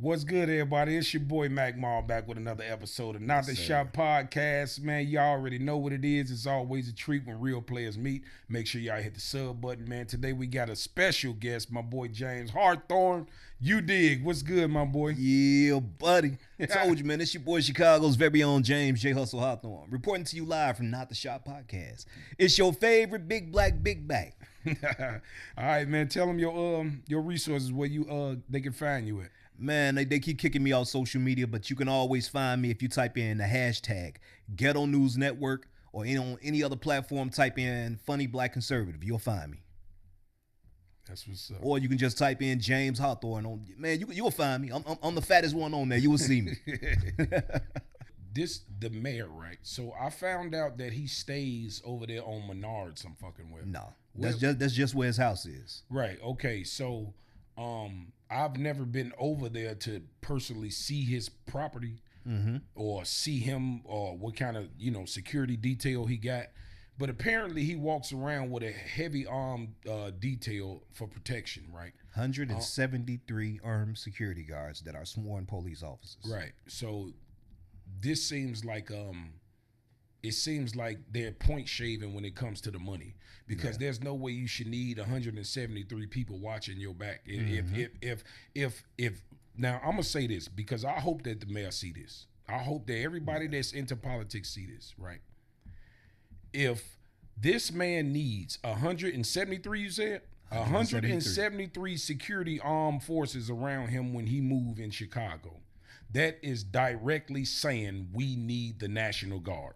What's good, everybody? It's your boy Mac Mall back with another episode of Not the Shop Podcast. Man, y'all already know what it is. It's always a treat when real players meet. Make sure y'all hit the sub button, man. Today we got a special guest, my boy James Hawthorne. You dig? What's good, my boy? Yeah, buddy. I told you, man. It's your boy Chicago's very own James J. Hustle Hawthorne, reporting to you live from Not the Shop Podcast. It's your favorite big black big bag. All right, man. Tell them your resources where they can find you at. Man, they keep kicking me off social media, but you can always find me if you type in the hashtag Ghetto News Network or on any other platform, type in Funny Black Conservative. You'll find me. That's what's up. Or you can just type in James Hawthorne. Man, you'll find me. I'm the fattest one on there. You will see me. The mayor, right? So I found out that he stays over there on Menard some fucking way. No, that's just where his house is. Right. Okay. So, I've never been over there to personally see his property or see him or what kind of security detail he got. But apparently he walks around with a heavy armed detail for protection, right? 173 armed security guards that are sworn police officers. Right. So this seems like it seems like they're point shaving when it comes to the money, because there's no way you should need 173 people watching your back. If now I'm gonna say this because I hope that the mayor see this. I hope that everybody that's into politics see this, right? If this man needs 173, you said 173 security armed forces around him when he move in Chicago, that is directly saying we need the National Guard.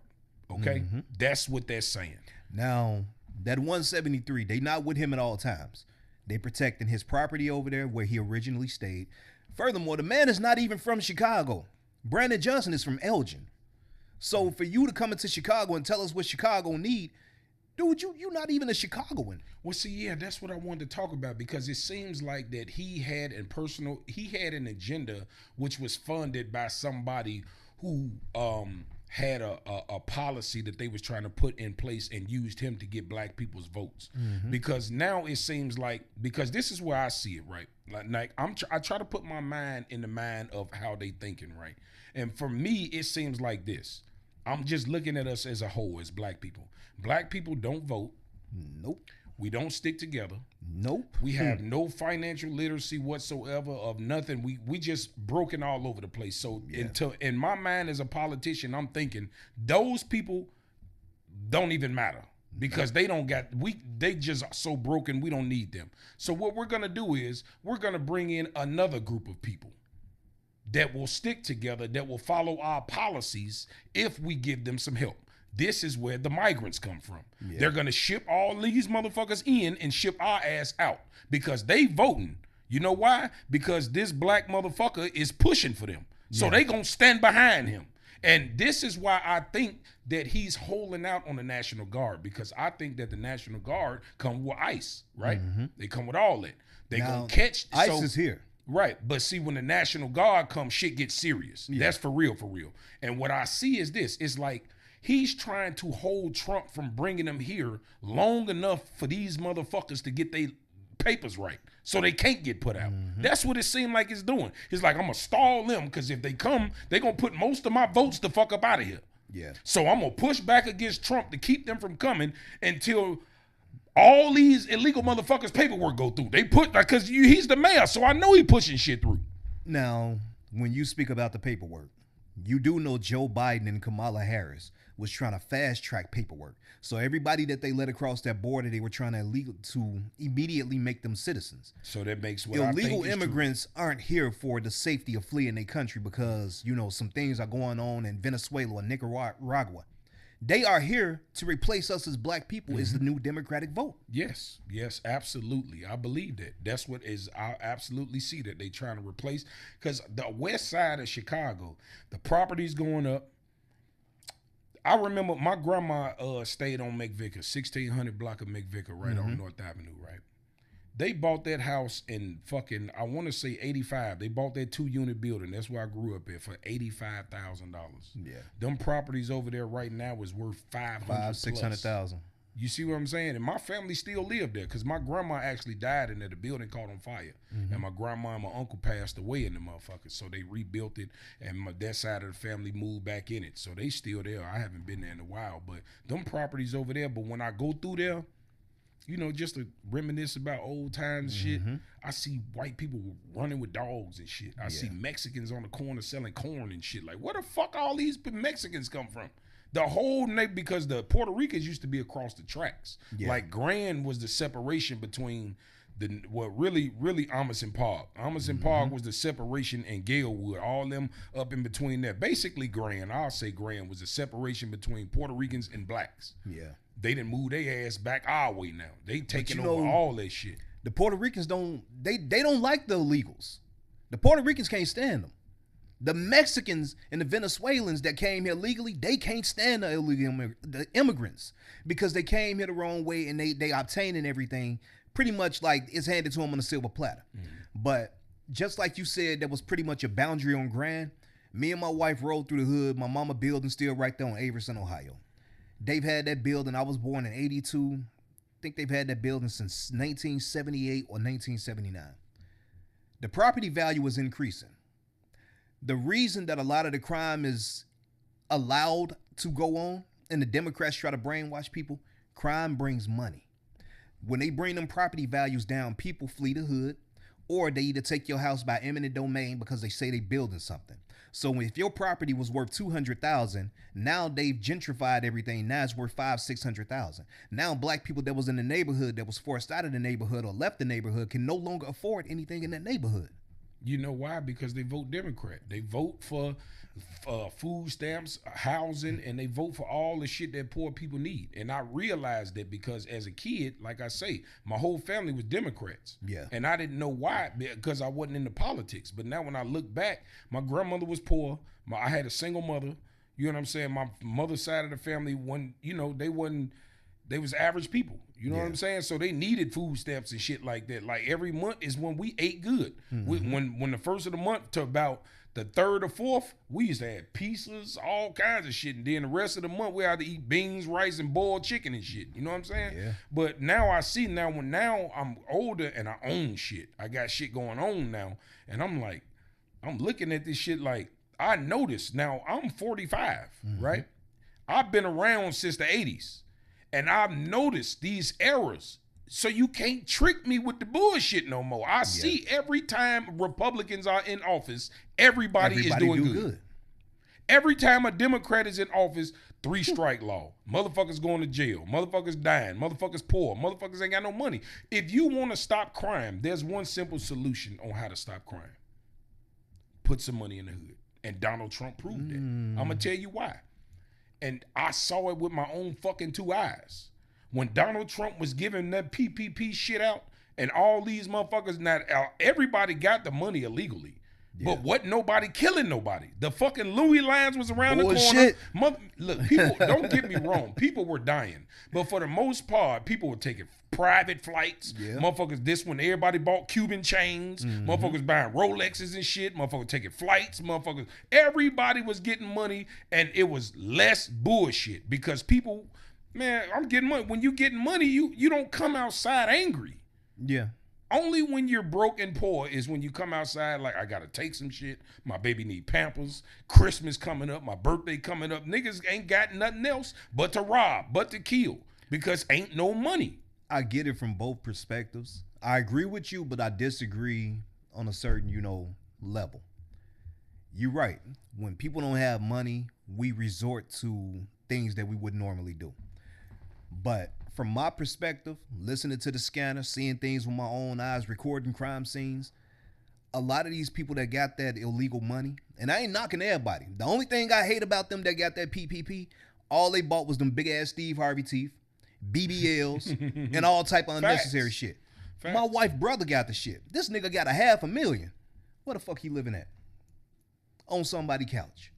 Okay, that's what they're saying. Now, that 173, they not with him at all times. They protecting his property over there where he originally stayed. Furthermore, the man is not even from Chicago. Brandon Johnson is from Elgin. So for you to come into Chicago and tell us what Chicago need, dude, you not even a Chicagoan. Well, see, yeah, that's what I wanted to talk about, because it seems like that he had an agenda which was funded by somebody who had a policy that they was trying to put in place and used him to get black people's votes. Because now it seems like, because this is where I see it, right? Like I try to put my mind in the mind of how they thinking, right? And for me, it seems like this. I'm just looking at us as a whole, as black people. Black people don't vote. Nope. We don't stick together. Nope. We have no financial literacy whatsoever of nothing. We just broken all over the place. So in my mind as a politician, I'm thinking those people don't even matter, because they just so broken, we don't need them. So what we're gonna do is we're gonna bring in another group of people that will stick together, that will follow our policies if we give them some help. This is where the migrants come from. Yeah. They're going to ship all these motherfuckers in and ship our ass out because they voting. You know why? Because this black motherfucker is pushing for them. So they going to stand behind him. And this is why I think that he's holding out on the National Guard, because I think that the National Guard come with ICE, right? They come with all that. They going to catch. ICE is here. Right. But see, when the National Guard comes, shit gets serious. Yeah. That's for real, for real. And what I see is this. It's like, he's trying to hold Trump from bringing them here long enough for these motherfuckers to get their papers right so they can't get put out. That's what it seemed like it's doing. It's like, I'm going to stall them, because if they come, they're going to put most of my votes the fuck up out of here. Yeah. So I'm going to push back against Trump to keep them from coming until all these illegal motherfuckers' paperwork go through. They put, because he's the mayor, so I know he pushing shit through. Now, when you speak about the paperwork, you do know Joe Biden and Kamala Harris was trying to fast track paperwork. So everybody that they let across that border, they were trying to immediately make them citizens. So that makes what illegal immigrants aren't here for the safety of fleeing their country because, some things are going on in Venezuela or Nicaragua. They are here to replace us as black people is the new Democratic vote. Yes, absolutely. I believe that. That's what is, I absolutely see that they trying to replace, because the west side of Chicago, the property's going up. I remember my grandma stayed on McVicker, 1600 block of McVicker, right on North Avenue, right? They bought that house in fucking, I want to say 85. They bought that 2-unit building. That's where I grew up at, for $85,000. Yeah. Them properties over there right now is worth $500,000 $600,000. You see what I'm saying? And my family still lived there because my grandma actually died in there. The building caught on fire. And my grandma and my uncle passed away in the motherfucker. So they rebuilt it, and that side of the family moved back in it. So they still there. I haven't been there in a while. But them properties over there, but when I go through there, you know, just to reminisce about old times and shit, I see white people running with dogs and shit. I see Mexicans on the corner selling corn and shit. Like, where the fuck all these Mexicans come from? The whole because the Puerto Ricans used to be across the tracks. Like Grand was the separation between really Amos and Park. Amos and Park was the separation, and Galewood, all them up in between there. Basically I'll say Grand was the separation between Puerto Ricans and blacks. Yeah. They didn't move their ass back our way now. They taking over all that shit. The Puerto Ricans don't like the illegals. The Puerto Ricans can't stand them. The Mexicans and the Venezuelans that came here legally, they can't stand the immigrants because they came here the wrong way and they obtaining everything pretty much like it's handed to them on a silver platter. But just like you said, that was pretty much a boundary on Grand. Me and my wife rode through the hood. My mama building still right there on Averson, Ohio. They've had that building. I was born in 82. I think they've had that building since 1978 or 1979. The property value is increasing. The reason that a lot of the crime is allowed to go on and the Democrats try to brainwash people, crime brings money. When they bring them property values down, people flee the hood, or they either take your house by eminent domain because they say they building something. So if your property was worth $200,000, now they've gentrified everything. Now it's worth $500,000-$600,000. Now black people that was in the neighborhood that was forced out of the neighborhood or left the neighborhood can no longer afford anything in that neighborhood. You know why? Because they vote Democrat. They vote for food stamps, housing, and they vote for all the shit that poor people need. And I realized that because as a kid, like I say, my whole family was Democrats. Yeah. And I didn't know why because I wasn't into politics. But now when I look back, my grandmother was poor. I had a single mother. You know what I'm saying? My mother's side of the family, they was average people. You know what I'm saying? So they needed food stamps and shit like that. Like every month is when we ate good. When the first of the month to about the third or fourth, we used to have pizzas, all kinds of shit. And then the rest of the month, we had to eat beans, rice, and boiled chicken and shit. You know what I'm saying? Yeah. But now I see when I'm older and I own shit. I got shit going on now. And I'm like, I'm looking at this shit like, I noticed. Now, I'm 45, right? I've been around since the 80s. And I've noticed these errors. So you can't trick me with the bullshit no more. I see every time Republicans are in office, everybody is doing good. Every time a Democrat is in office, 3-strike law. Motherfuckers going to jail. Motherfuckers dying. Motherfuckers poor. Motherfuckers ain't got no money. If you want to stop crime, there's one simple solution on how to stop crime. Put some money in the hood. And Donald Trump proved that. I'm going to tell you why. And I saw it with my own fucking 2 eyes. When Donald Trump was giving that PPP shit out and all these motherfuckers, now everybody got the money illegally. But wasn't nobody killing nobody. The fucking Louis lines was around the corner. Look, people, don't get me wrong. People were dying. But for the most part, people were taking private flights. Motherfuckers, this one, everybody bought Cuban chains. Motherfuckers buying Rolexes and shit. Motherfuckers taking flights. Motherfuckers, everybody was getting money, and it was less bullshit because people, man, I'm getting money. When you getting money, you don't come outside angry. Yeah. Only when you're broke and poor is when you come outside like, I gotta take some shit. My baby need Pampers. Christmas coming up. My birthday coming up. Niggas ain't got nothing else but to rob, but to kill because ain't no money. I get it from both perspectives. I agree with you, but I disagree on a certain, level. You're right. When people don't have money, we resort to things that we wouldn't normally do. But from my perspective, listening to the scanner, seeing things with my own eyes, recording crime scenes, a lot of these people that got that illegal money, and I ain't knocking everybody. The only thing I hate about them that got that PPP, all they bought was them big ass Steve Harvey teeth, BBLs, and all type of unnecessary shit. My wife's brother got the shit. This nigga got $500,000. Where the fuck he living at? On somebody's couch.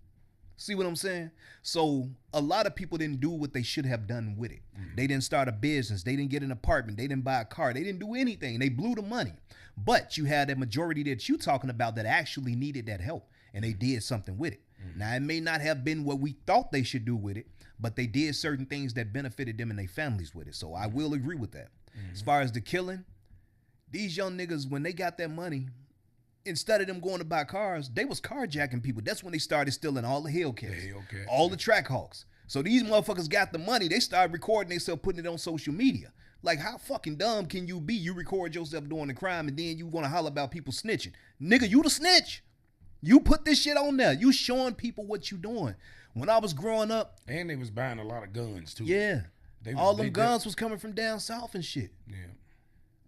See what I'm saying? So a lot of people didn't do what they should have done with it. They didn't start a business. They didn't get an apartment. They didn't buy a car. They didn't do anything. They blew the money. But you had a majority that you talking about that actually needed that help, and they did something with it. Now, it may not have been what we thought they should do with it, but they did certain things that benefited them and their families with it. So I will agree with that. As far as the killing, these young niggas, when they got that money, instead of them going to buy cars, they was carjacking people. That's when they started stealing all the Hellcats, all the Trackhawks. So these motherfuckers got the money. They started recording themselves, putting it on social media. Like, how fucking dumb can you be? You record yourself doing the crime and then you want to holler about people snitching. Nigga, you the snitch. You put this shit on there. You showing people what you doing. When I was growing up. And they was buying a lot of guns, too. Yeah. All them guns was coming from down south and shit. Yeah.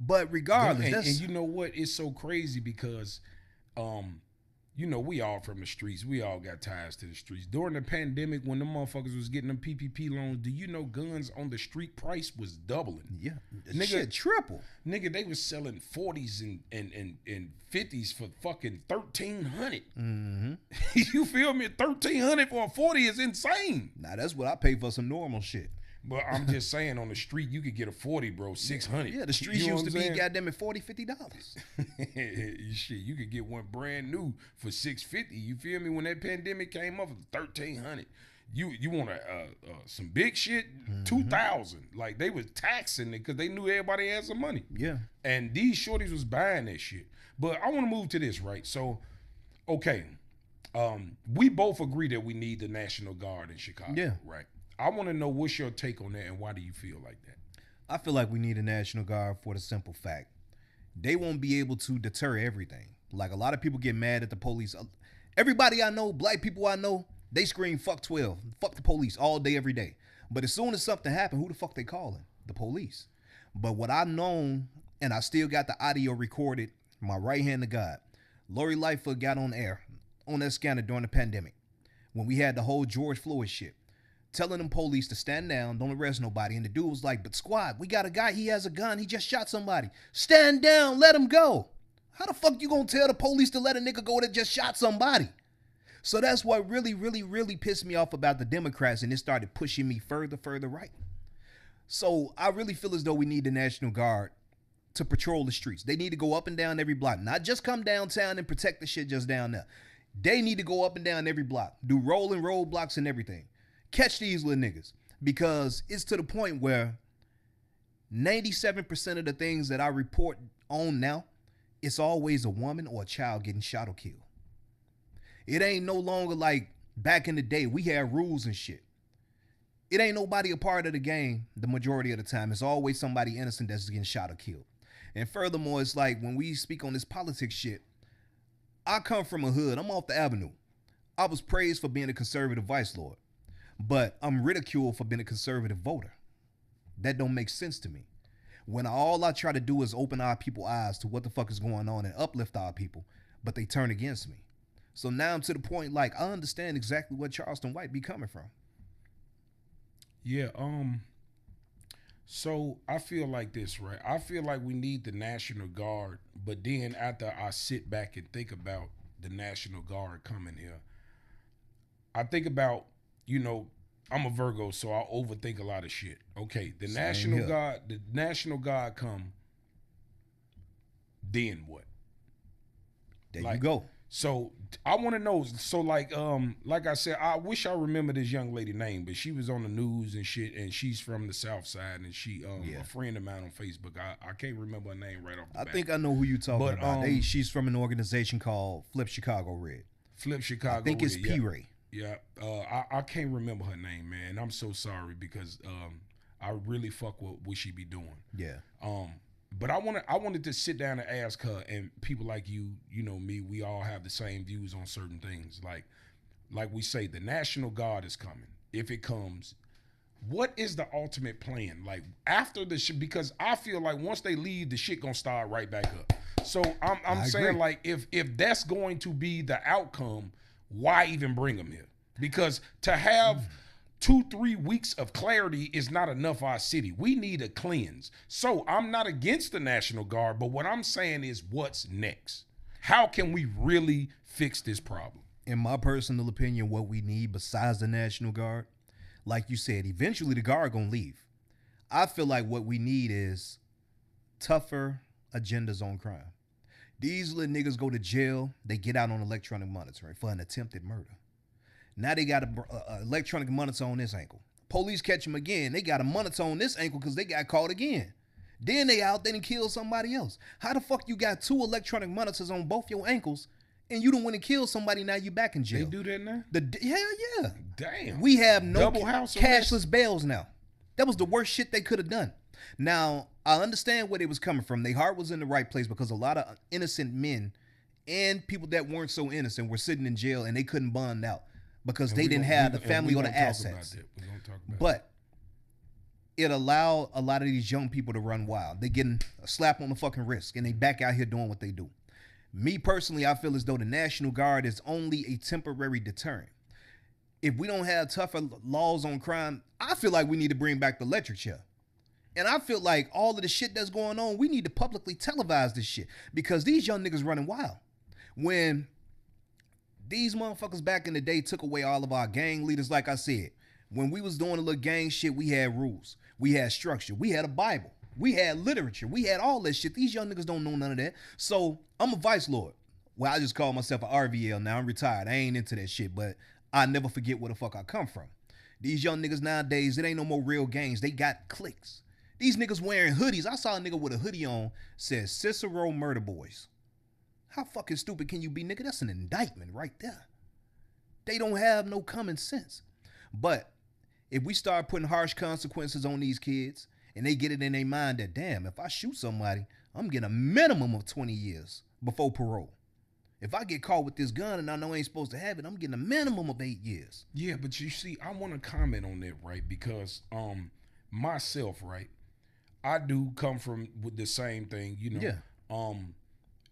But regardless. And you know what? It's so crazy because, you know, we all from the streets. We all got ties to the streets. During the pandemic, when the motherfuckers was getting them PPP loans, do you know guns on the street price was doubling? Yeah. Nigga, shit triple. Nigga, they was selling 40s and 50s for fucking $1,300. Mm-hmm. You feel me? $1,300 for a 40 is insane. Nah, that's what I pay for some normal shit. But I'm just saying, on the street, you could get a 40, bro, $600. Yeah, the streets used to be goddamn at $40, $50. Shit, you could get one brand new for $650. You feel me? When that pandemic came up, it was $1,300. You want some big shit? $2,000. Like, they was taxing it because they knew everybody had some money. Yeah. And these shorties was buying that shit. But I want to move to this, right? So, okay, we both agree that we need the National Guard in Chicago. Yeah. Right. I want to know what's your take on that and why do you feel like that? I feel like we need a National Guard for the simple fact they won't be able to deter everything. Like, a lot of people get mad at the police. Everybody I know, black people I know, they scream fuck 12, fuck the police all day, every day. But as soon as something happened, who the fuck they calling? The police. But what I've known, and I still got the audio recorded, my right hand to God, Lori Lightfoot got on air on that scanner during the pandemic when we had the whole George Floyd shit, telling them police to stand down, don't arrest nobody. And the dude was like, but squad, we got a guy, he has a gun, he just shot somebody. Stand down, let him go. How the fuck you gonna tell the police to let a nigga go that just shot somebody? So that's what really, really, really pissed me off about the Democrats, and it started pushing me further right. So I really feel as though we need the National Guard to patrol the streets. They need to go up and down every block, not just come downtown and protect the shit just down there. They need to go up and down every block, do rolling roadblocks and everything. Catch these little niggas, because it's to the point where 97% of the things that I report on now, it's always a woman or a child getting shot or killed. It ain't no longer like back in the day. We had rules and shit. It ain't nobody a part of the game the majority of the time. It's always somebody innocent that's getting shot or killed. And furthermore, it's like when we speak on this politics shit, I come from a hood. I'm off the avenue. I was praised for being a conservative vice lord, but I'm ridiculed for being a conservative voter. That don't make sense to me. When all I try to do is open our people's eyes to what the fuck is going on and uplift our people, but they turn against me. So now I'm to the point, like, I understand exactly what Charleston White be coming from. Yeah, so I feel like this, right? I feel like we need the National Guard, but then after I sit back and think about the National Guard coming here, I think about, you know, I'm a Virgo, so I overthink a lot of shit. Okay, the National Guard come, then what? There you go. So I want to know. So like I said, I wish I remember this young lady name, but she was on the news and shit, and she's from the South Side, and she a friend of mine on Facebook. I can't remember her name right off the bat. I think I know who you talking about. She's from an organization called Flip Chicago Red. Flip Chicago. I think it's P. Ray. Yeah, I can't remember her name, man. I'm so sorry because I really fuck with what she be doing. Yeah. But I wanted to sit down and ask her, and people like you know me, we all have the same views on certain things. Like we say, the National Guard is coming. If it comes, what is the ultimate plan? Like after the shit, because I feel like once they leave, the shit gonna start right back up. So I'm saying, like, if that's going to be the outcome, why even bring them here? Because to have 2-3 weeks of clarity is not enough for our city. We need a cleanse. So I'm not against the National Guard, but what I'm saying is, what's next? How can we really fix this problem? In my personal opinion, what we need besides the National Guard, like you said, eventually the Guard gonna leave. I feel like what we need is tougher agendas on crime. These little niggas go to jail, they get out on electronic monitoring for an attempted murder. Now they got a electronic monitor on this ankle. Police catch him again. They got a monitor on this ankle because they got caught again. Then they out there and kill somebody else. How the fuck you got 2 electronic monitors on both your ankles and you don't want to kill somebody, now you back in jail? They do that now? Hell yeah. Damn. We have no Double house cashless bails now. That was the worst shit they could have done. Now, I understand where they was coming from. Their heart was in the right place because a lot of innocent men and people that weren't so innocent were sitting in jail and they couldn't bond out because they didn't have the family or the assets. We're gonna talk about but it allowed a lot of these young people to run wild. They getting a slap on the fucking wrist and they back out here doing what they do. Me personally, I feel as though the National Guard is only a temporary deterrent. If we don't have tougher laws on crime, I feel like we need to bring back the electric chair. And I feel like all of the shit that's going on, we need to publicly televise this shit because these young niggas running wild. When these motherfuckers back in the day took away all of our gang leaders, like I said, when we was doing a little gang shit, we had rules. We had structure. We had a Bible. We had literature. We had all that shit. These young niggas don't know none of that. So I'm a vice lord. Well, I just call myself an RVL now. I'm retired. I ain't into that shit, but I never forget where the fuck I come from. These young niggas nowadays, it ain't no more real gangs. They got cliques. These niggas wearing hoodies. I saw a nigga with a hoodie on, says Cicero Murder Boys. How fucking stupid can you be, nigga? That's an indictment right there. They don't have no common sense. But if we start putting harsh consequences on these kids and they get it in their mind that, damn, if I shoot somebody, I'm getting a minimum of 20 years before parole. If I get caught with this gun and I know I ain't supposed to have it, I'm getting a minimum of 8 years. Yeah, but you see, I want to comment on that, right? Because myself, right, I do come from with the same thing, you know. Yeah.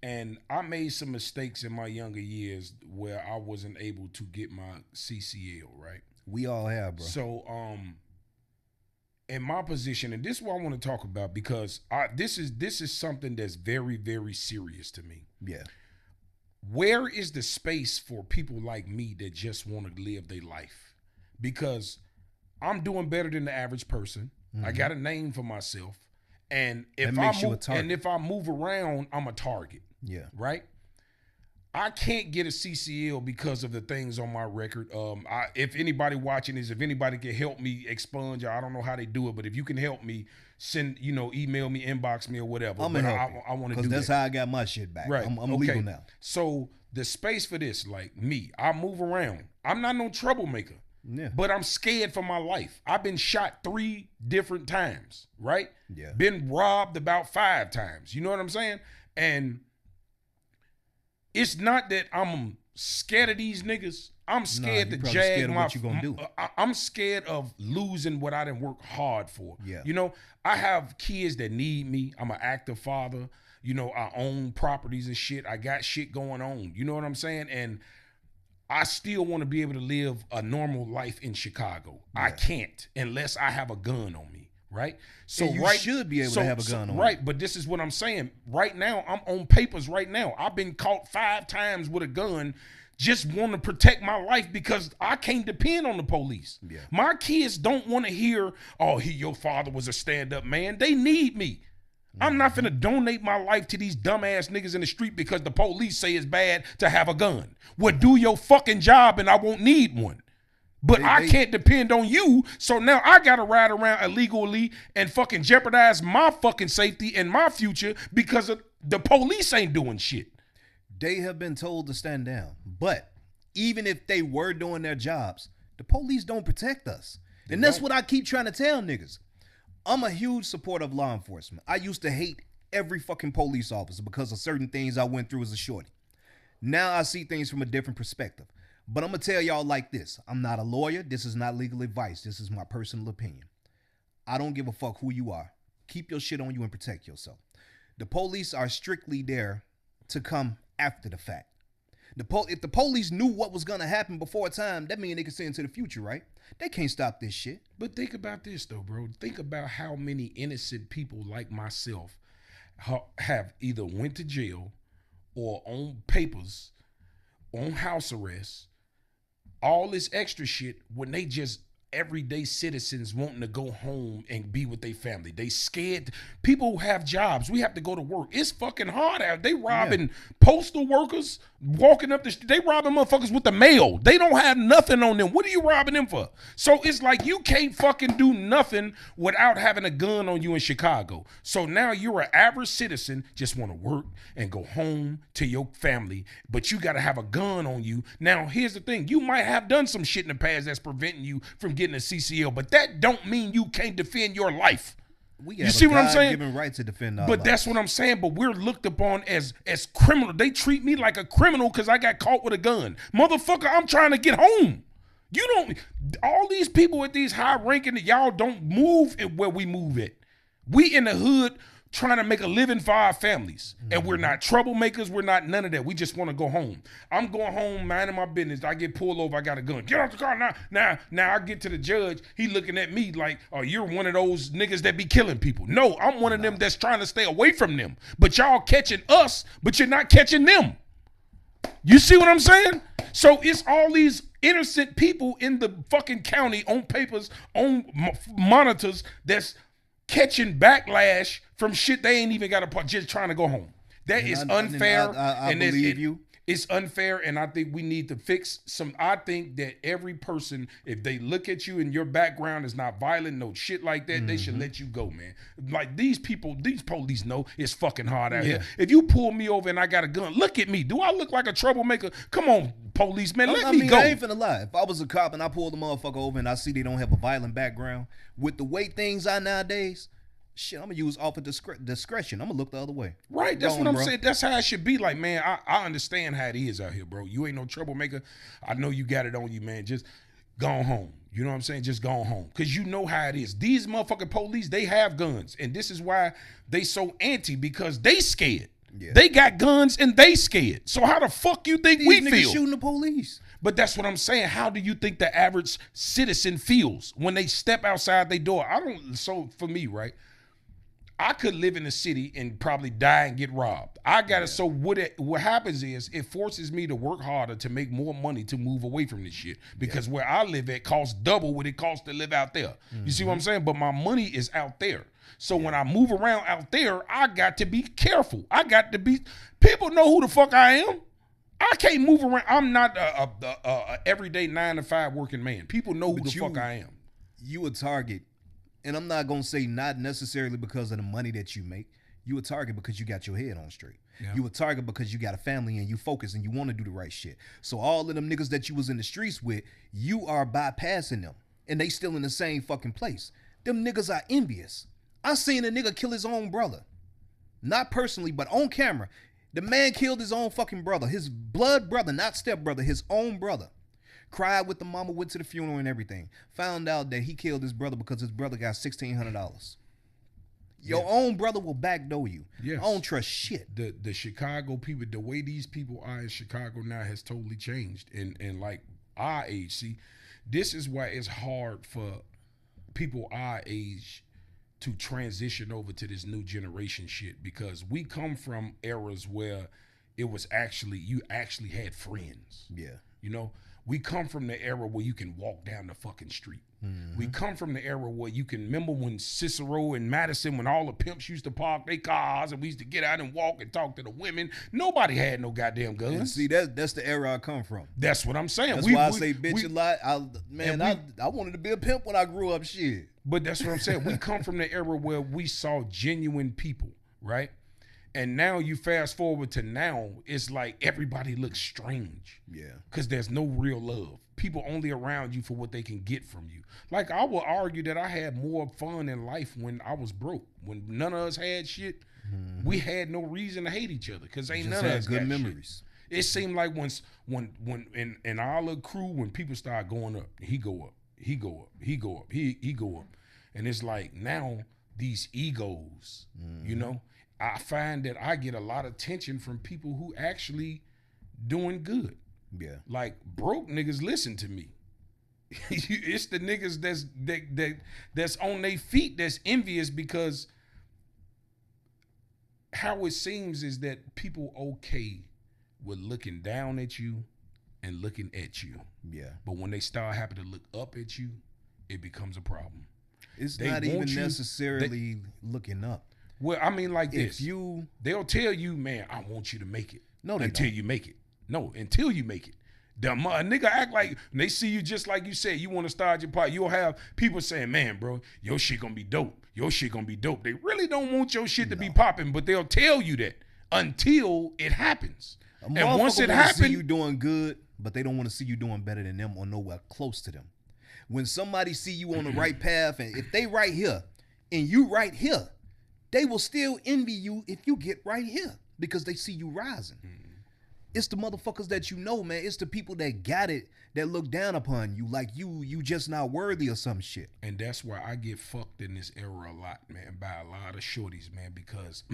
And I made some mistakes in my younger years where I wasn't able to get my CCL, right? We all have, bro. So, in my position, and this is what I want to talk about because this is something that's very, very serious to me. Yeah. Where is the space for people like me that just want to live their life? Because I'm doing better than the average person. Mm-hmm. I got a name for myself. And if I move around, I'm a target. Yeah. Right? I can't get a CCL because of the things on my record. If anybody watching this, if anybody can help me expunge, I don't know how they do it, but if you can help me, send, email me, inbox me or whatever. I'm gonna help you. I want to do that. Because that's how I got my shit back. Right. I'm legal now. So the space for this, like me, I move around. I'm not no troublemaker. Yeah. But I'm scared for my life. I've been shot 3 different times, right? Yeah. Been robbed about 5 times. You know what I'm saying? And it's not that I'm scared of these niggas. I'm scared to jag my. What you gonna do? I'm scared of losing what I didn't work hard for. Yeah. I have kids that need me. I'm an active father. I own properties and shit. I got shit going on. You know what I'm saying? And I still want to be able to live a normal life in Chicago. Yeah. I can't unless I have a gun on me, right? So you should be able to have a gun on you. Right, but this is what I'm saying. Right now, I'm on papers right now. I've been caught 5 times with a gun, just want to protect my life because I can't depend on the police. Yeah. My kids don't want to hear, oh, your father was a stand-up man. They need me. I'm not finna donate my life to these dumbass niggas in the street because the police say it's bad to have a gun. Well, do your fucking job and I won't need one. But I can't depend on you, so now I gotta ride around illegally and fucking jeopardize my fucking safety and my future because the police ain't doing shit. They have been told to stand down. But even if they were doing their jobs, the police don't protect us. And that's what I keep trying to tell niggas. I'm a huge supporter of law enforcement. I used to hate every fucking police officer because of certain things I went through as a shorty. Now I see things from a different perspective. But I'm going to tell y'all like this. I'm not a lawyer. This is not legal advice. This is my personal opinion. I don't give a fuck who you are. Keep your shit on you and protect yourself. The police are strictly there to come after the fact. If the police knew what was going to happen before time, that means they could see into the future, right? They can't stop this shit. But think about this, though, bro. Think about how many innocent people like myself have either went to jail or on papers, on house arrest, all this extra shit when they just everyday citizens wanting to go home and be with their family. They scared. People have jobs. We have to go to work. It's fucking hard out. They robbing postal workers, walking up the street. They robbing motherfuckers with the mail. They don't have nothing on them. What are you robbing them for? So it's like you can't fucking do nothing without having a gun on you in Chicago. So now you're an average citizen, just want to work and go home to your family, but you got to have a gun on you. Now, here's the thing. You might have done some shit in the past that's preventing you from getting a CCL, but that don't mean you can't defend your life. You see what I'm saying? Given right to defend our but lives. That's what I'm saying. But we're looked upon as criminal. They treat me like a criminal because I got caught with a gun. Motherfucker, I'm trying to get home. You don't. All these people at these high ranking, y'all don't move at where we move at. We in the hood trying to make a living for our families. And we're not troublemakers. We're not none of that. We just want to go home. I'm going home, minding my business. I get pulled over. I got a gun. Get out the car now. Now I get to the judge. He looking at me like, oh, you're one of those niggas that be killing people. No, I'm one of them that's trying to stay away from them. But y'all catching us, but you're not catching them. You see what I'm saying? So it's all these innocent people in the fucking county on papers, on monitors that's catching backlash from shit they ain't even got a just trying to go home. That is unfair. I believe you. It's unfair, and I think we need to fix some. I think that every person, if they look at you and your background is not violent, no shit like that, they should let you go, man. Like these people, these police know it's fucking hard out here. If you pull me over and I got a gun, look at me. Do I look like a troublemaker? Come on, police, man, let me go. I ain't finna lie. If I was a cop and I pulled the motherfucker over and I see they don't have a violent background, with the way things are nowadays, shit, I'm gonna use off of discretion. I'm gonna look the other way. Right, that's what I'm saying. That's how it should be. Like, man, I understand how it is out here, bro. You ain't no troublemaker. I know you got it on you, man. Just go home. You know what I'm saying? Just go home. Because you know how it is. These motherfucking police, they have guns. And this is why they so anti, because they scared. Yeah. They got guns and they scared. So how the fuck you think we feel? Shooting the police. But that's what I'm saying. How do you think the average citizen feels when they step outside their door? So for me, right? I could live in the city and probably die and get robbed. I got it. So what happens is it forces me to work harder to make more money to move away from this shit. Because where I live at costs double what it costs to live out there. You see what I'm saying? But my money is out there. So when I move around out there, I got to be careful. People know who the fuck I am. I can't move around. I'm not a everyday 9-to-5 working man. People know who the fuck I am. You a target. And I'm not going to say not necessarily because of the money that you make. You a target because you got your head on straight. Yeah. You a target because you got a family and you focus and you want to do the right shit. So all of them niggas that you was in the streets with, you are bypassing them. And they still in the same fucking place. Them niggas are envious. I seen a nigga kill his own brother. Not personally, but on camera. The man killed his own fucking brother. His blood brother, not step brother, his own brother. Cried with the mama, went to the funeral and everything. Found out that he killed his brother because his brother got $1,600. Your own brother will backdoor you. Yes. I don't trust shit. The Chicago people, the way these people are in Chicago now has totally changed. And like our age, see, this is why it's hard for people our age to transition over to this new generation shit, because we come from eras where it was you actually had friends. Yeah. You know? We come from the era where you can walk down the fucking street. We come from the era where you can remember when Cicero and Madison, when all the pimps used to park their cars and we used to get out and walk and talk to the women. Nobody had no goddamn guns. And see, that's the era I come from. That's what I'm saying. That's why I say bitch a lot. I wanted to be a pimp when I grew up, shit. But that's what I'm saying. We come from the era where we saw genuine people, right? And now you fast forward to now, it's like everybody looks strange. Yeah. Because there's no real love. People only around you for what they can get from you. Like, I will argue that I had more fun in life when I was broke. When none of us had shit, we had no reason to hate each other because ain't none of us good got memories. Shit. It seemed like when in our little crew, when people start going up, he go up, he go up, he go up, he go up. And it's like now these egos, you know, I find that I get a lot of attention from people who actually doing good. Yeah. Like broke niggas listen to me. It's the niggas that's on their feet that's envious, because how it seems is that people okay with looking down at you and looking at you. Yeah. But when they start having to look up at you, it becomes a problem. It's They not want even you- necessarily looking up. Well, I mean, like If this. you They'll tell you, man, I want you to make it. No, they until don't. you make it. No, until you make it. A nigga act like when they see you just like you said, you want to start your part. You'll have people saying, man, bro, your shit gonna be dope. Your shit gonna be dope. They really don't want your shit to be popping, but they'll tell you that until it happens. And once it see happens, you doing good, but they don't want to see you doing better than them or nowhere close to them. When somebody see you on the right path, and if they right here and you right here, they will still envy you if you get right here because they see you rising. It's the motherfuckers that you know, man. It's the people that got it that look down upon you like you just not worthy of some shit. and that's why I get fucked in this era a lot, man, by a lot of shorties, man, because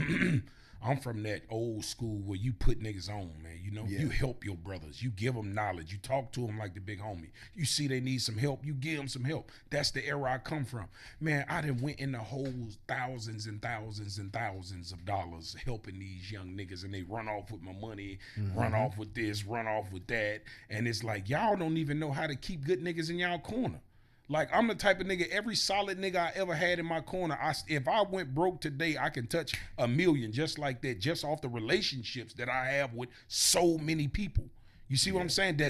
I'm from that old school where you put niggas on, man. You know, you help your brothers, you give them knowledge, you talk to them like the big homie. You see they need some help, you give them some help. That's the era I come from, man. I done went in the holes thousands and thousands and thousands of dollars helping these young niggas, and they run off with my money, run off with this, run off with that, and it's like y'all don't even know how to keep good niggas in y'all corner. Like, I'm the type of nigga, every solid nigga I ever had in my corner, if I went broke today, I can touch $1 million just like that, just off the relationships that I have with so many people. You see what I'm saying?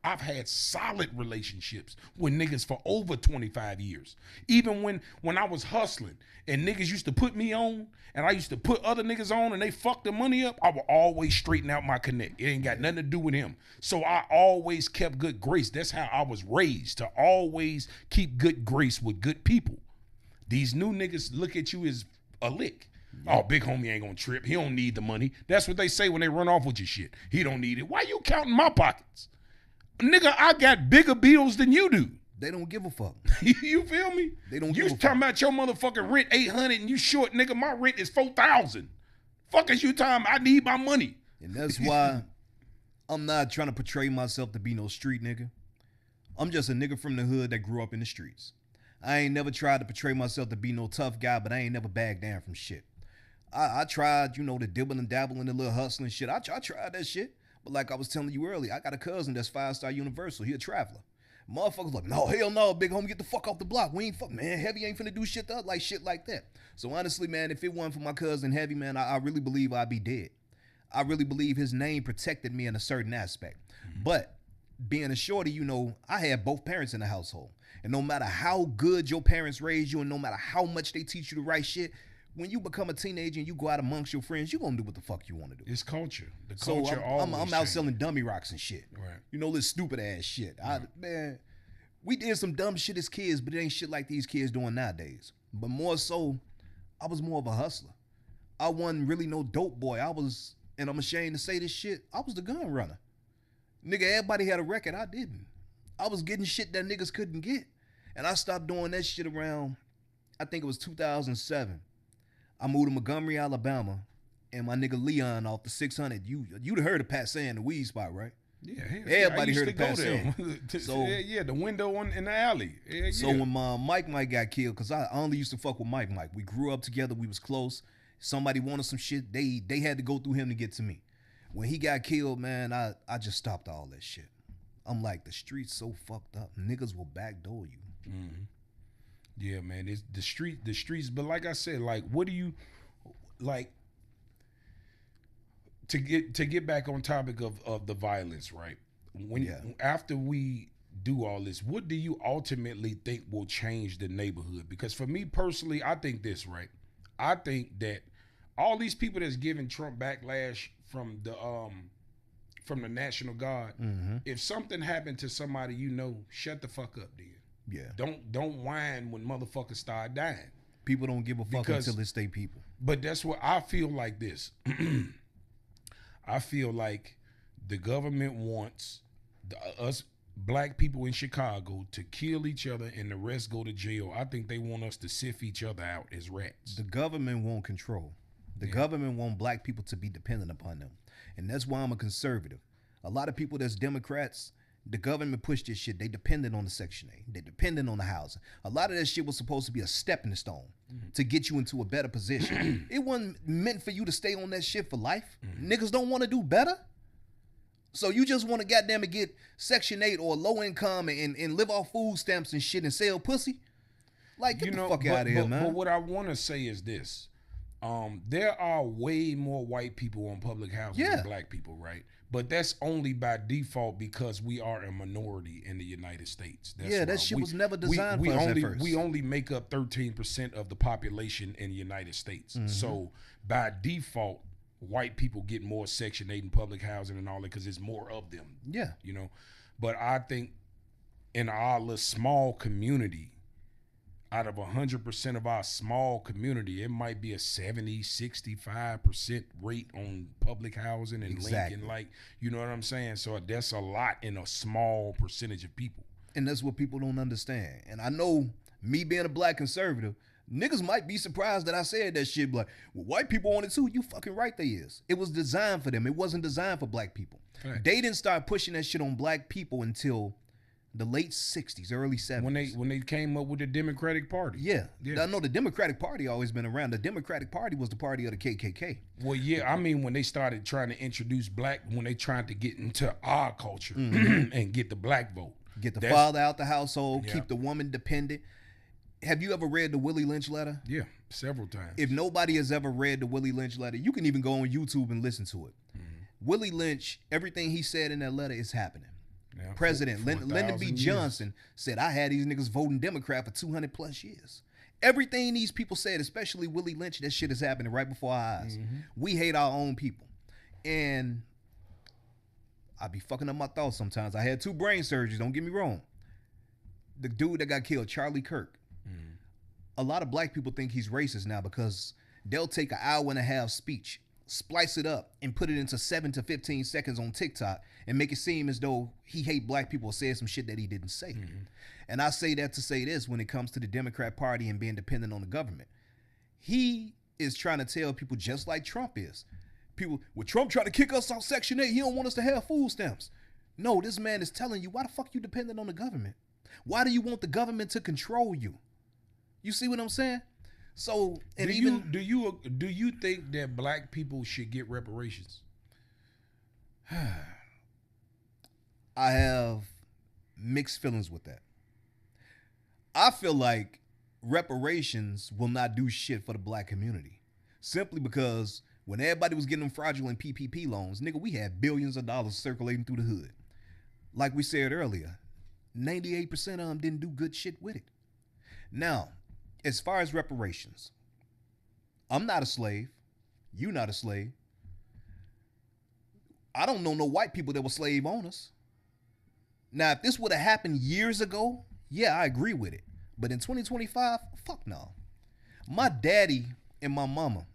I've had solid relationships with niggas for over 25 years. Even when I was hustling and niggas used to put me on and I used to put other niggas on and they fucked the money up, I would always straighten out my connect. It ain't got nothing to do with him. So I always kept good grace. That's how I was raised, to always keep good grace with good people. These new niggas look at you as a lick. Oh, big homie ain't gonna trip. He don't need the money. That's what they say when they run off with your shit. He don't need it. Why you counting my pockets? Nigga, I got bigger bills than you do. They don't give a fuck. You feel me? They don't You give a talking about your motherfucking rent $800 and you short, nigga, my rent is $4,000. Fuck is you talking about? I need my money. And that's why I'm not trying to portray myself to be no street nigga. I'm just a nigga from the hood that grew up in the streets. I ain't never tried to portray myself to be no tough guy, but I ain't never bagged down from shit. I tried, you know, to dibble and dabble in the little hustling shit. I tried that shit. But like I was telling you earlier, I got a cousin that's 5-star Universal. He a traveler. Motherfuckers like, no, hell no, big homie, get the fuck off the block. We ain't fuck, man. Heavy ain't finna do shit to us, like shit like that. So honestly, man, if it wasn't for my cousin Heavy, man, I really believe I'd be dead. I really believe his name protected me in a certain aspect. But being a shorty, you know, I had both parents in the household. And no matter how good your parents raised you and no matter how much they teach you the right shit, when you become a teenager and you go out amongst your friends, you gonna do what the fuck you want to do. It's culture. The So culture I'm always out change. selling dummy rocks and shit. Right. You know, this stupid ass shit. Man, we did some dumb shit as kids, but it ain't shit like these kids doing nowadays. But more so, I was more of a hustler. I wasn't really no dope boy. I was, and I'm ashamed to say this shit, I was the gun runner. Nigga, everybody had a record. I didn't. I was getting shit that niggas couldn't get. And I stopped doing that shit around, I think it was 2007. I moved to Montgomery, Alabama, and my nigga Leon off the 600. You'd heard of Pat Sand, the weed spot, right? Yeah, Everybody I used heard to of go Pat there. Sand. So yeah, the window in the alley. Yeah, So when my Mike got killed, because I only used to fuck with Mike. We grew up together. We was close. Somebody wanted some shit. They had to go through him to get to me. When he got killed, man, I just stopped all that shit. I'm like, the streets so fucked up. Niggas will backdoor you. Mm-hmm. Yeah, man. It's the streets. But like I said, like, what do you like to get back on topic of the violence, right? After we do all this, what do you ultimately think will change the neighborhood? Because for me personally, I think this, right? I think that all these people that's giving Trump backlash from the National Guard, if something happened to somebody, you know, shut the fuck up, then. Yeah. Don't whine when motherfuckers start dying. People don't give a fuck until it's they people. But that's what I feel like this. I feel like the government wants us black people in Chicago to kill each other and the rest go to jail. I think they want us to sift each other out as rats. The government won't control. The government want black people to be dependent upon them. And that's why I'm a conservative. A lot of people that's Democrats, the government pushed this shit. They depended on the Section 8. They depended on the housing. A lot of that shit was supposed to be a stepping stone to get you into a better position. It wasn't meant for you to stay on that shit for life. Niggas don't want to do better. So you just want to goddamn it get Section 8 or low income and live off food stamps and shit and sell pussy? Like, get the fuck out of here, man. But what I want to say is this. There are way more white people on public housing than black people, right? But that's only by default because we are a minority in the United States. That's that shit was never designed for us at first. We only make up 13% of the population in the United States. So by default, white people get more Section 8 in public housing and all that because there's more of them. Yeah. You know? But I think in our little small community, out of 100% of our small community, it might be a 70, 65% rate on public housing and Lincoln. Like, you know what I'm saying? So that's a lot in a small percentage of people. And that's what people don't understand. And I know, me being a black conservative, niggas might be surprised that I said that shit. Like, well, white people on it too. You fucking right they is. It was designed for them. It wasn't designed for black people. Right. They didn't start pushing that shit on black people until the late 60s, early 70s. When they came up with the Democratic Party. Yeah. I know the Democratic Party always been around. The Democratic Party was the party of the KKK. Well, yeah, I mean, when they started trying to introduce when they tried to get into our culture and get the black vote. Get the father out the household, keep the woman dependent. Have you ever read the Willie Lynch letter? Yeah, several times. If nobody has ever read the Willie Lynch letter, you can even go on YouTube and listen to it. Willie Lynch, everything he said in that letter is happening. Yeah, President Lyndon B. Johnson said, I had these niggas voting Democrat for 200 plus years. Everything these people said, especially Willie Lynch, that shit is happening right before our eyes. We hate our own people. And I be fucking up my thoughts sometimes. I had 2 brain surgeries, don't get me wrong. The dude that got killed, Charlie Kirk. A lot of black people think he's racist now because they'll take an hour and a half speech, splice it up, and put it into 7 to 15 seconds on TikTok and make it seem as though he hate black people or said some shit that he didn't say. And I say that to say this when it comes to the Democrat Party and being dependent on the government. He is trying to tell people just like Trump is. People, well, Trump trying to kick us off Section 8. He don't want us to have food stamps. No, this man is telling you, why the fuck you dependent on the government? Why do you want the government to control you? You see what I'm saying? So, and do you think that black people should get reparations? I have mixed feelings with that. I feel like reparations will not do shit for the black community. Simply because when everybody was getting them fraudulent PPP loans, nigga, we had billions of dollars circulating through the hood. Like we said earlier, 98% of them didn't do good shit with it. Now, as far as reparations, I'm not a slave. You not a slave. I don't know no white people that were slave owners. Now, if this would have happened years ago, yeah, I agree with it. But in 2025, fuck no. My daddy and my mama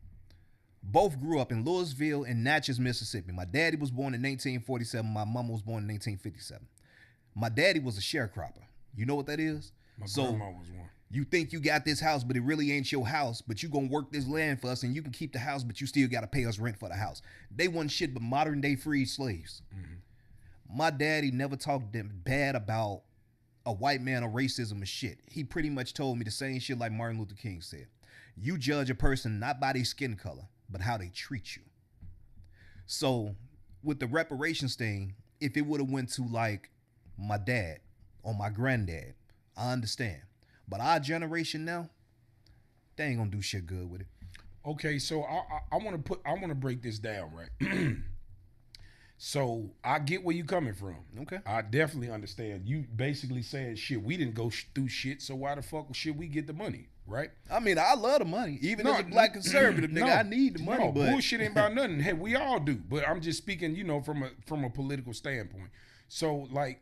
both grew up in Louisville and Natchez, Mississippi. My daddy was born in 1947. My mama was born in 1957. My daddy was a sharecropper. You know what that is? My grandma was one. You think you got this house, but it really ain't your house, but you gonna work this land for us and you can keep the house, but you still gotta pay us rent for the house. They wasn't shit but modern day freed slaves. My daddy never talked bad about a white man or racism or shit. He pretty much told me the same shit like Martin Luther King said. You judge a person not by their skin color, but how they treat you. So with the reparations thing, if it would have went to like my dad or my granddad, I understand. But our generation now, they ain't gonna do shit good with it. Okay, so I want to break this down, right? So I get where you coming from. Okay, I definitely understand. You basically saying shit. We didn't go through shit, so why the fuck should we get the money, right? I mean, I love the money. Even as a black conservative, nigga, I need the money. No, but bullshit ain't about nothing. Hey, we all do. But I'm just speaking, you know, from a political standpoint. So like,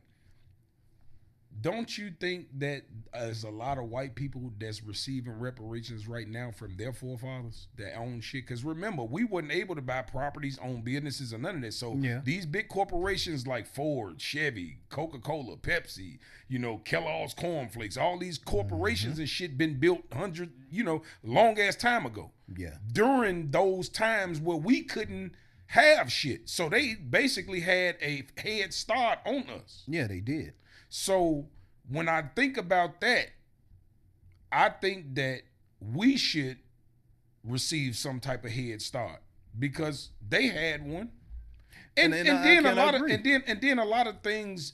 don't you think that there's a lot of white people that's receiving reparations right now from their forefathers that own shit? Because remember, we wasn't able to buy properties, own businesses, or none of that. So these big corporations like Ford, Chevy, Coca-Cola, Pepsi, you know, Kellogg's Corn Flakes, all these corporations and shit been built long ass time ago. Yeah. During those times where we couldn't have shit. So they basically had a head start on us. Yeah, they did. So when I think about that, I think that we should receive some type of head start because they had one. And I then a cannot lot of agree. and then a lot of things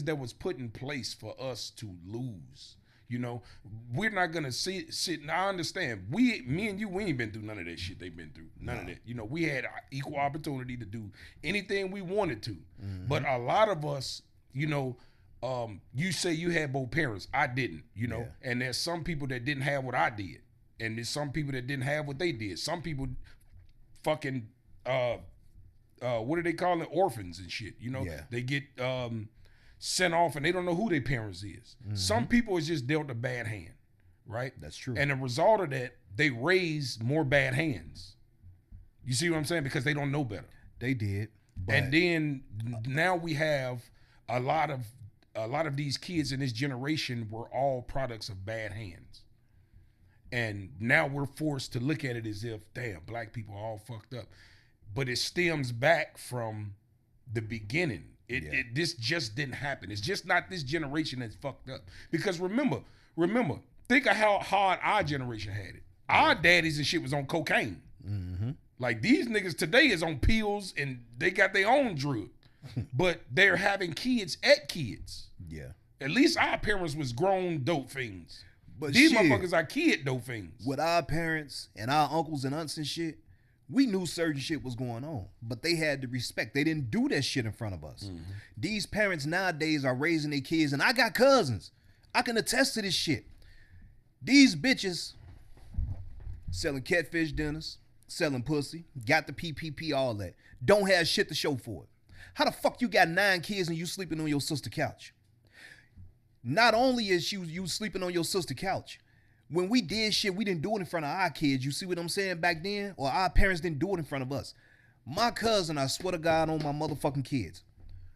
that was put in place for us to lose. You know, we're not gonna sit. And I understand. Me and you, we ain't been through none of that shit they've been through. None of that. You know, we had equal opportunity to do anything we wanted to. But a lot of us, you know, you say you had both parents. I didn't. You know, and there's some people that didn't have what I did, and there's some people that didn't have what they did. Some people, fucking, what do they call it? Orphans and shit. You know, they get sent off and they don't know who their parents is. Some people is just dealt a bad hand, right? That's true. And the result of that, they raise more bad hands. You see what I'm saying? Because they don't know better. They did. But And then now we have a lot of these kids in this generation were all products of bad hands. And now we're forced to look at it as if, damn, black people are all fucked up. But it stems back from the beginning. This just didn't happen. It's just not this generation that's fucked up. Because remember, think of how hard our generation had it. Our daddies and shit was on cocaine. Like these niggas today is on pills and they got their own drug. But they're having kids at kids. Yeah. At least our parents was grown dope fiends. But These shit, motherfuckers are kid dope fiends. with our parents and our uncles and aunts and shit, we knew certain shit was going on, but they had the respect. They didn't do that shit in front of us. These parents nowadays are raising their kids, and I got cousins. I can attest to this shit. These bitches selling catfish dinners, selling pussy, got the PPP, all that. Don't have shit to show for it. How the fuck you got 9 kids and you sleeping on your sister's couch? Not only is you sleeping on your sister's couch, when we did shit, we didn't do it in front of our kids. You see what I'm saying back then? Or our parents didn't do it in front of us. My cousin, I swear to God on my motherfucking kids,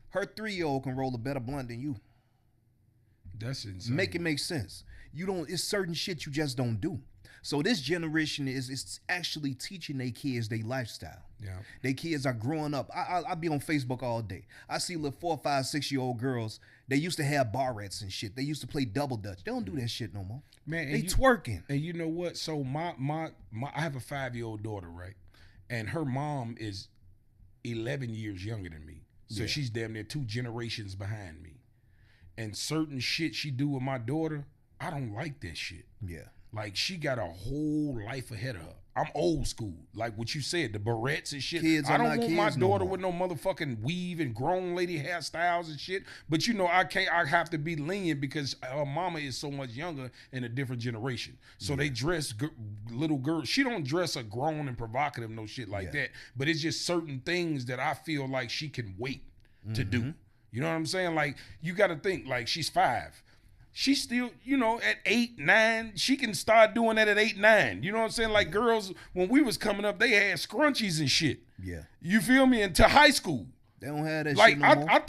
her 3-year-old can roll a better blunt than you. That's insane. Make it make sense. It's certain shit you just don't do. So this generation is actually teaching their kids their lifestyle. Yeah. Their kids are growing up. I be on Facebook all day. I see little 4, 5, 6-year-old girls. They used to have barrettes and shit. They used to play double dutch. They don't do that shit no more. Man, they twerking. And you know what? So my I have a 5-year-old daughter, right? And her mom is 11 years younger than me. So she's damn near 2 generations behind me. And certain shit she do with my daughter, I don't like that shit. Yeah. Like she got a whole life ahead of her. I'm old school. Like what you said, the barrettes and shit. Kids I are don't not want kids my no daughter more. with no motherfucking weave and grown lady hairstyles and shit. But you know, I have to be lenient because her mama is so much younger in a different generation. So they dress little girls. She don't dress a grown and provocative no shit like that. But it's just certain things that I feel like she can wait to do. You know what I'm saying? Like you got to think like she's 5. She's still, you know, at 8, 9, she can start doing that at 8, 9. You know what I'm saying? Like girls, when we was coming up, they had scrunchies and shit. Yeah. You feel me? Into high school. They don't have that Like shit no more. I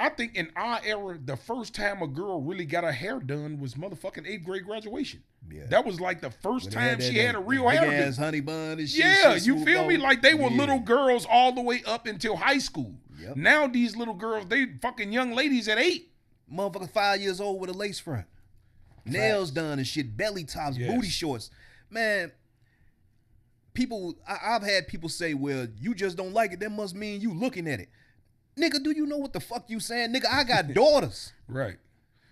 think in our era, the first time a girl really got her hair done was motherfucking 8th grade graduation. Yeah. That was like the first time she had a real big hair ass honey bun and shit. yeah, shit you swooped feel me? over. Like they were Yeah. little girls all the way up until high school. Yep. Now these little girls, they fucking young ladies at 8. Motherfucker 5 years old with a lace front. Nails done and shit, belly tops, Yes. booty shorts. Man, I've had people say, well, you just don't like it. That must mean you looking at it. Nigga, do you know what the fuck you saying? Nigga, I got daughters. Right.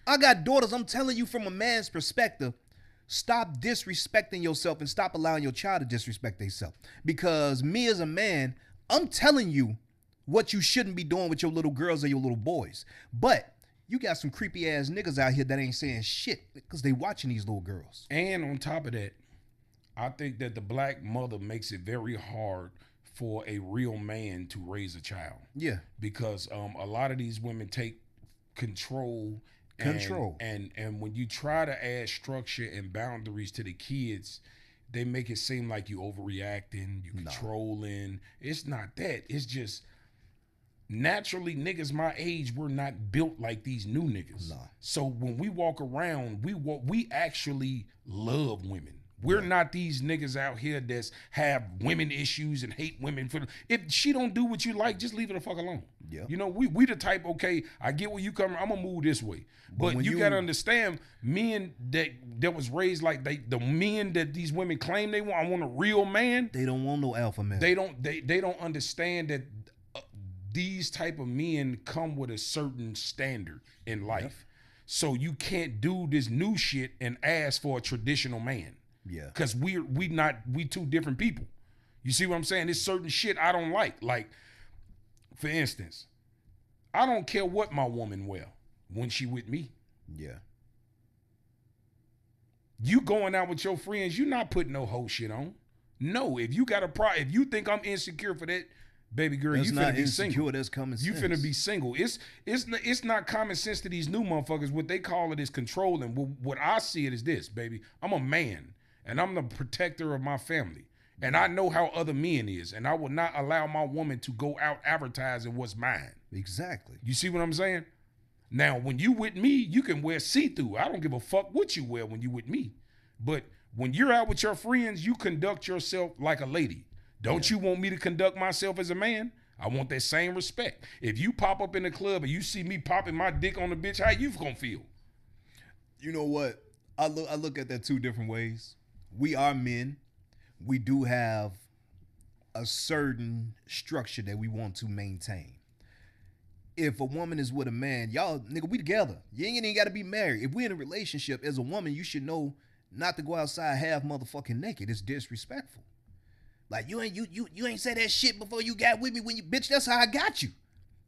I got daughters. I'm telling you from a man's perspective, stop disrespecting yourself and stop allowing your child to disrespect themselves. Because me as a man, I'm telling you what you shouldn't be doing with your little girls or your little boys. But you got some creepy ass niggas out here that ain't saying shit because they watching these little girls. And on top of that, I think that the black mother makes it very hard for a real man to raise a child. Yeah. Because a lot of these women take control. And when you try to add structure and boundaries to the kids, they make it seem like you overreacting, you controlling. It's not that. It's just naturally niggas my age, we're not built like these new niggas. No. So when we walk around, we actually love women. We're not these niggas out here that's have women issues and hate women for. If she don't do what you like, just leave her the fuck alone. Yeah. You know, we the type, okay, I get where you come, I'm gonna move this way. But you gotta understand, men that was raised like the men that these women claim they want, I want a real man. They don't want no alpha man. They don't understand that these type of men come with a certain standard in life. So you can't do this new shit and ask for a traditional man. Yeah. Cause we two different people. You see what I'm saying? There's certain shit I don't like. Like, for instance, I don't care what my woman wear when she with me. Yeah. You going out with your friends, you not putting no whole shit on. No, if you got if you think I'm insecure for that, baby girl, that's you not finna be insecure, single. that's common sense. You finna be single. It's not common sense to these new motherfuckers. What they call it is controlling. What I see it is this, baby. I'm a man, and I'm the protector of my family. And I know how other men is, and I will not allow my woman to go out advertising what's mine. Exactly. You see what I'm saying? Now, when you with me, you can wear see-through. I don't give a fuck what you wear when you with me. But when you're out with your friends, you conduct yourself like a lady. Don't you want me to conduct myself as a man? I want that same respect. If you pop up in the club and you see me popping my dick on the bitch, how you gonna feel? You know what? I look at that two different ways. We are men. We do have a certain structure that we want to maintain. If a woman is with a man, y'all, nigga, we together. You ain't even got to be married. If we in a relationship, as a woman, you should know not to go outside half motherfucking naked. It's disrespectful. Like, you ain't say that shit before you got with me when you, bitch, that's how I got you.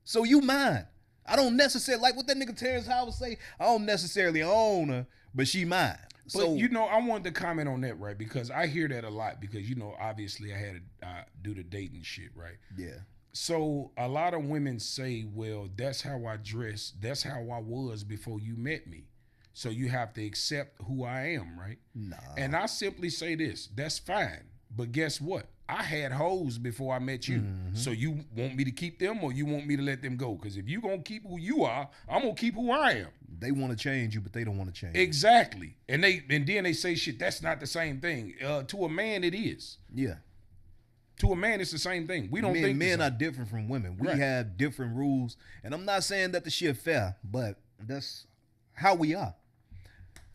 So you mine. I don't necessarily, like what that nigga Terrence Howard say, I don't necessarily own her, but she mine. But, so, you know, I wanted to comment on that, right? Because I hear that a lot because, you know, obviously I had to do the dating shit, right? Yeah. So a lot of women say, well, that's how I dress. That's how I was before you met me. So you have to accept who I am, right? Nah. And I simply say this, that's fine. But guess what? I had hoes before I met you. Mm-hmm. So you want me to keep them or you want me to let them go? Because if you going to keep who you are, I'm going to keep who I am. They want to change you, but they don't want to change. Exactly. And then they say shit, that's not the same thing. To a man, it is. Yeah. To a man, it's the same thing. We don't think men are different from women. We have different rules. And I'm not saying that the shit fair, but that's how we are.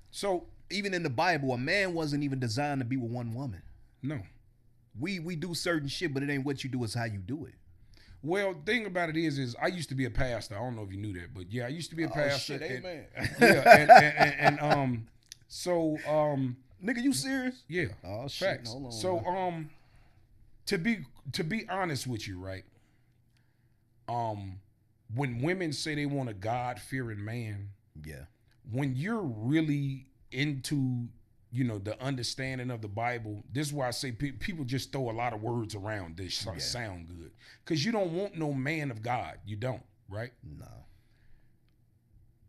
So even in the Bible, a man wasn't even designed to be with one woman. No. We do certain shit, but it ain't what you do, it's how you do it. Well, the thing about it is I used to be a pastor. I don't know if you knew that, but yeah, I used to be a pastor. Shit, amen. So nigga, you serious? Yeah. Oh shit. Facts. Hold on, so to be honest with you, right? When women say they want a God-fearing man, yeah. When you're really into, you know, the understanding of the Bible, this is why I say people just throw a lot of words around this sound good. Because you don't want no man of God. You don't, right? No.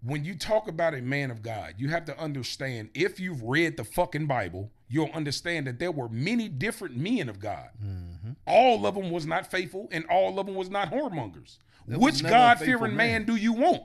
When you talk about a man of God, you have to understand, if you've read the fucking Bible, you'll understand that there were many different men of God. Mm-hmm. All of them was not faithful and all of them was not whoremongers. Which God-fearing man do you want?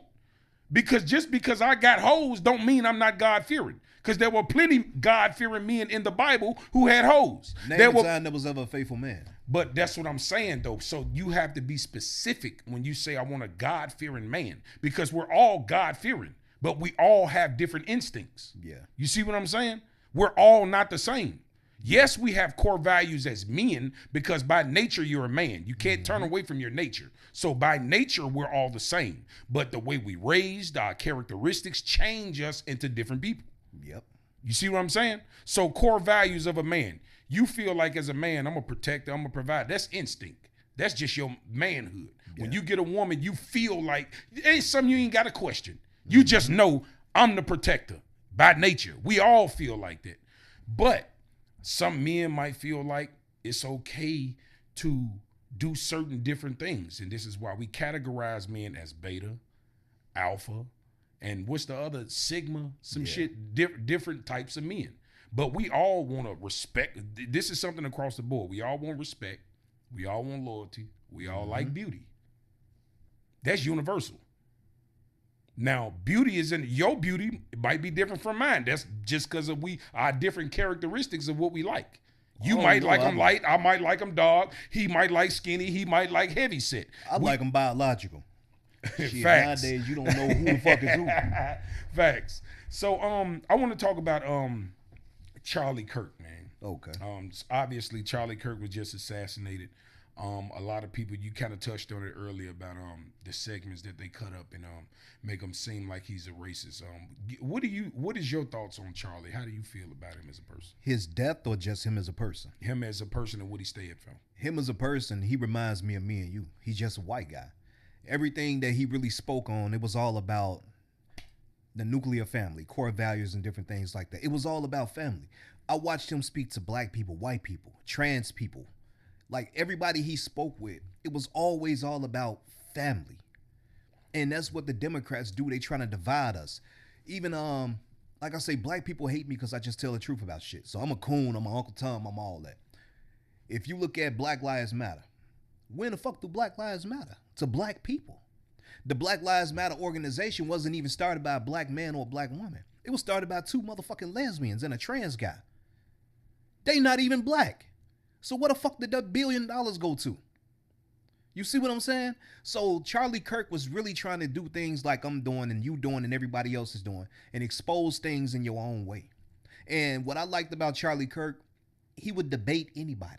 Because just because I got hoes don't mean I'm not God-fearing. Because there were plenty God-fearing men in the Bible who had hoes. Name a time there was ever a faithful man. But that's what I'm saying, though. So you have to be specific when you say I want a God-fearing man. Because we're all God-fearing, but we all have different instincts. Yeah. You see what I'm saying? We're all not the same. Yes, we have core values as men because by nature you're a man. You can't turn away from your nature. So by nature we're all the same. But the way we raised, our characteristics change us into different people. Yep. You see what I'm saying? So core values of a man. You feel like as a man, I'm a protector, I'm a provider. That's instinct. That's just your manhood. Yeah. When you get a woman, you feel like it ain't something you ain't got to question. You just know I'm the protector by nature. We all feel like that. But some men might feel like it's okay to do certain different things. And this is why we categorize men as beta, alpha, and what's the other, sigma, shit, different types of men. But we all want to respect. This is something across the board. We all want respect. We all want loyalty. We all like beauty. That's universal. Now, beauty is in your beauty. It might be different from mine. That's just because of our different characteristics of what we like. You might like them light. I might like them dark. He might like skinny. He might like heavy set. I like them biological. Shit, Facts. Nowadays, you don't know who the fuck is who. Facts. So, I want to talk about Charlie Kirk, man. Okay. Obviously, Charlie Kirk was just assassinated. A lot of people, you kind of touched on it earlier about the segments that they cut up and make him seem like he's a racist. What is your thoughts on Charlie? How do you feel about him as a person? His death or just him as a person? Him as a person and what he stand for. Him as a person, he reminds me of me and you. He's just a white guy. Everything that he really spoke on, it was all about the nuclear family, core values and different things like that. It was all about family. I watched him speak to black people, white people, trans people. Like everybody he spoke with, it was always all about family. And that's what the Democrats do. They trying to divide us. Even like I say, black people hate me because I just tell the truth about shit. So I'm a coon, I'm an Uncle Tom, I'm all that. If you look at Black Lives Matter, when the fuck do Black Lives Matter? To black people. The Black Lives Matter organization wasn't even started by a black man or a black woman. It was started by two motherfucking lesbians and a trans guy. They not even black. So what the fuck did that $1 billion go to? You see what I'm saying? So Charlie Kirk was really trying to do things like I'm doing and you doing and everybody else is doing and expose things in your own way. And what I liked about Charlie Kirk, he would debate anybody.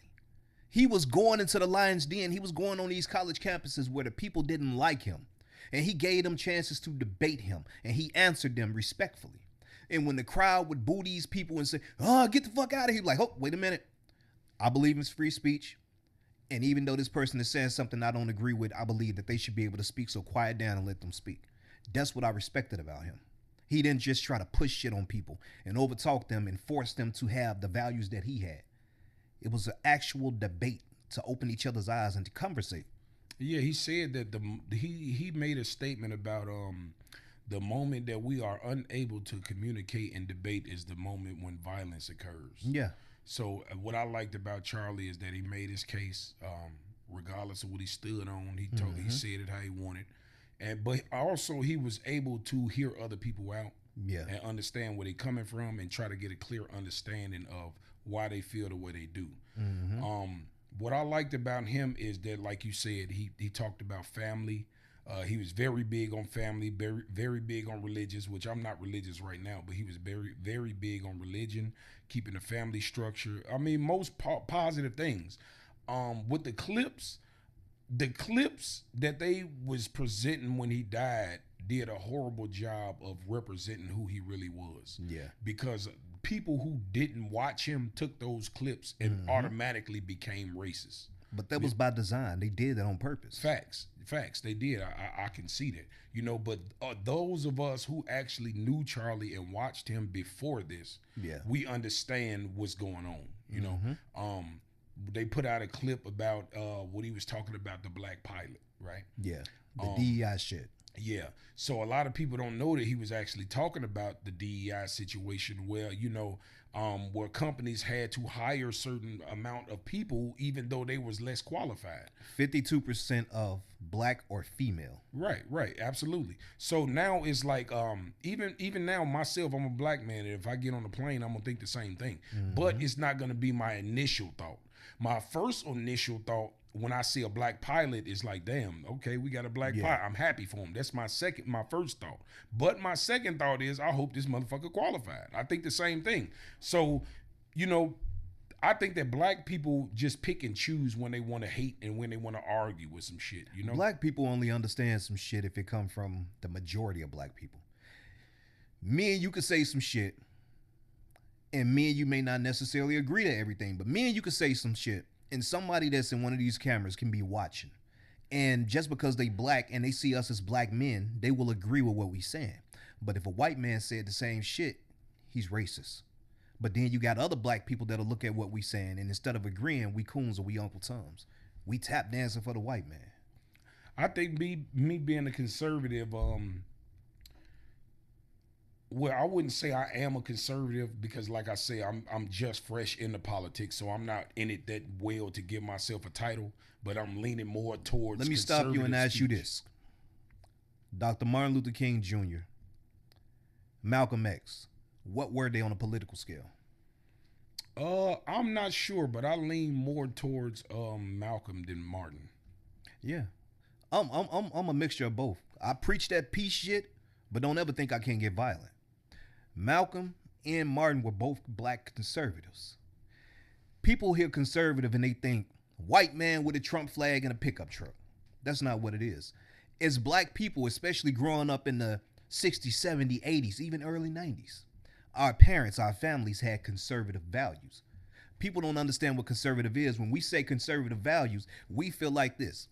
He was going into the lion's den. He was going on these college campuses where the people didn't like him. And he gave them chances to debate him. And he answered them respectfully. And when the crowd would boo these people and say, oh, get the fuck out of here. Like, oh, wait a minute. I believe in free speech. And even though this person is saying something I don't agree with, I believe that they should be able to speak. So quiet down and let them speak. That's what I respected about him. He didn't just try to push shit on people and overtalk them and force them to have the values that he had. It was an actual debate to open each other's eyes and to conversate. Yeah, he said that he made a statement about the moment that we are unable to communicate and debate is the moment when violence occurs. Yeah. So what I liked about Charlie is that he made his case, regardless of what he stood on. He he said it how he wanted, but also he was able to hear other people out, and understand where they're coming from and try to get a clear understanding of why they feel the way they do. What I liked about him is that, like you said, he talked about family. He was very big on family, very, very big on religious, which I'm not religious right now, but he was very, very big on religion, keeping the family structure. I mean, most positive things. With the clips that they was presenting when he died did a horrible job of representing who he really was. Yeah. Because people who didn't watch him took those clips and automatically became racist. But that was by design. They did that on purpose. Facts. They did. I can see that. You know, but those of us who actually knew Charlie and watched him before this, we understand what's going on. You know, they put out a clip about what he was talking about, the black pilot, right? Yeah, the DEI shit. Yeah. So a lot of people don't know that he was actually talking about the DEI situation where, you know, where companies had to hire a certain amount of people even though they was less qualified. 52% of black or female. Right, absolutely. So now it's like even now myself, I'm a black man, and if I get on the plane, I'm gonna think the same thing. But it's not gonna be my initial thought. My first initial thought when I see a black pilot is like, damn, okay, we got a black pilot. I'm happy for him. That's my first thought. But my second thought is, I hope this motherfucker qualified. I think the same thing. So, you know, I think that black people just pick and choose when they want to hate and when they want to argue with some shit, you know? Black people only understand some shit if it come from the majority of black people. Me and you could say some shit, and me and you may not necessarily agree to everything, but me and you could say some shit, and somebody that's in one of these cameras can be watching. And just because they black and they see us as black men, they will agree with what we saying. But if a white man said the same shit, he's racist. But then you got other black people that'll look at what we saying, and instead of agreeing, we coons or we Uncle Toms. We tap dancing for the white man. I think me being a conservative, well, I wouldn't say I am a conservative because, like I say, I'm just fresh into politics, so I'm not in it that well to give myself a title. But I'm leaning more towards. Let me stop you and ask you this: Dr. Martin Luther King Jr., Malcolm X, what were they on a political scale? I'm not sure, but I lean more towards Malcolm than Martin. Yeah, I'm a mixture of both. I preach that peace shit, but don't ever think I can't get violent. Malcolm and Martin were both black conservatives. People hear conservative and they think White man with a Trump flag and a pickup truck. That's not what it is. It's black people, especially growing up in the 60s, 70s, 80s, even early 90s. Our parents, our families had conservative values. People don't understand what conservative is. When we say conservative values, we feel like this.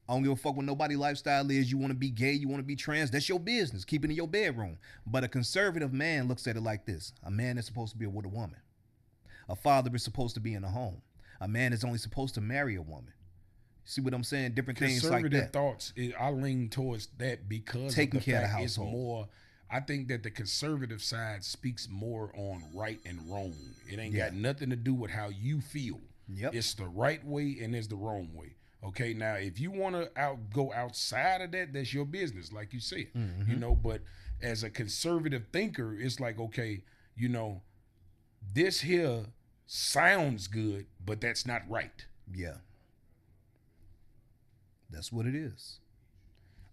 I don't give a fuck what nobody lifestyle is. You want to be gay, you want to be trans, that's your business. Keep it in your bedroom. But a conservative man looks at it like this. A man is supposed to be with a woman. A father is supposed to be in a home. A man is only supposed to marry a woman. See what I'm saying? Different things like that. Conservative thoughts, I lean towards that because Taking of the care of the fact it's household. more. I think that the conservative side speaks more on right and wrong. It ain't got nothing to do with how you feel. Yep. It's the right way and it's the wrong way. Okay, now if you want to go outside of that, that's your business, like you said. Mm-hmm. You know, but as a conservative thinker, it's like, okay, you know, this here sounds good, but that's not right. Yeah. That's what it is.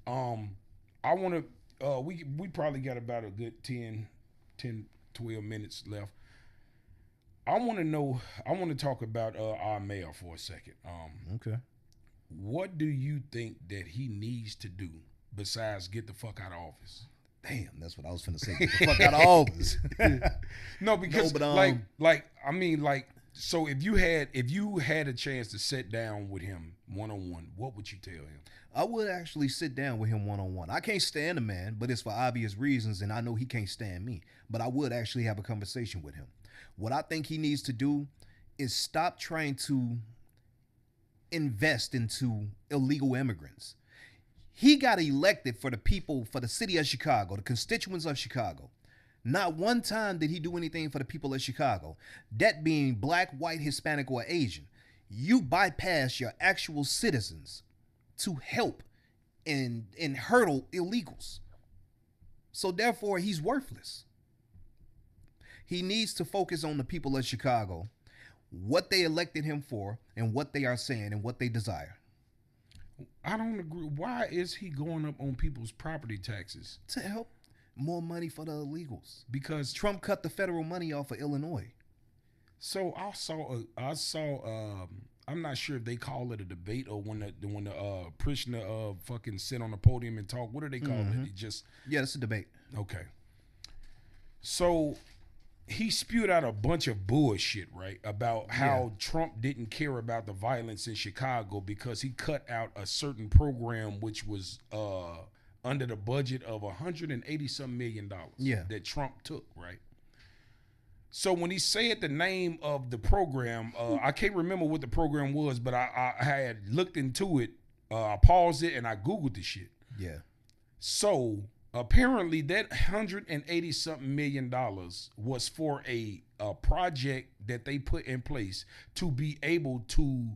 I want to we probably got about a good 10 12 minutes left. I want to talk about our mayor for a second. Okay. What do you think that he needs to do besides get the fuck out of office? Damn, that's what I was finna say. Get the fuck out of office. No, because No, but, so if you had a chance to sit down with him one-on-one, what would you tell him? I would actually sit down with him one-on-one. I can't stand the man, but it's for obvious reasons, and I know he can't stand me. But I would actually have a conversation with him. What I think he needs to do is stop trying to invest into illegal immigrants. He got elected for the people, for the city of Chicago, the constituents of Chicago. Not one time did he do anything for the people of Chicago. That being black, white, Hispanic, or Asian. You bypass your actual citizens to help and hurdle illegals. So therefore, he's worthless. He needs to focus on the people of Chicago, what they elected him for, and what they are saying and what they desire. I don't agree. Why is he going up on people's property taxes? To help more money for the illegals. Because Trump cut the federal money off of Illinois. So I saw I'm not sure if they call it a debate or when the prisoner fucking sit on the podium and talk. What do they call it? It just it's a debate. Okay. So he spewed out a bunch of bullshit, right? About how Trump didn't care about the violence in Chicago because he cut out a certain program which was under the budget of $180-some million that Trump took, right? So when he said the name of the program, I can't remember what the program was, but I had looked into it. I paused it and I Googled the shit. Yeah. So apparently that $180-something million was for a project that they put in place to be able to,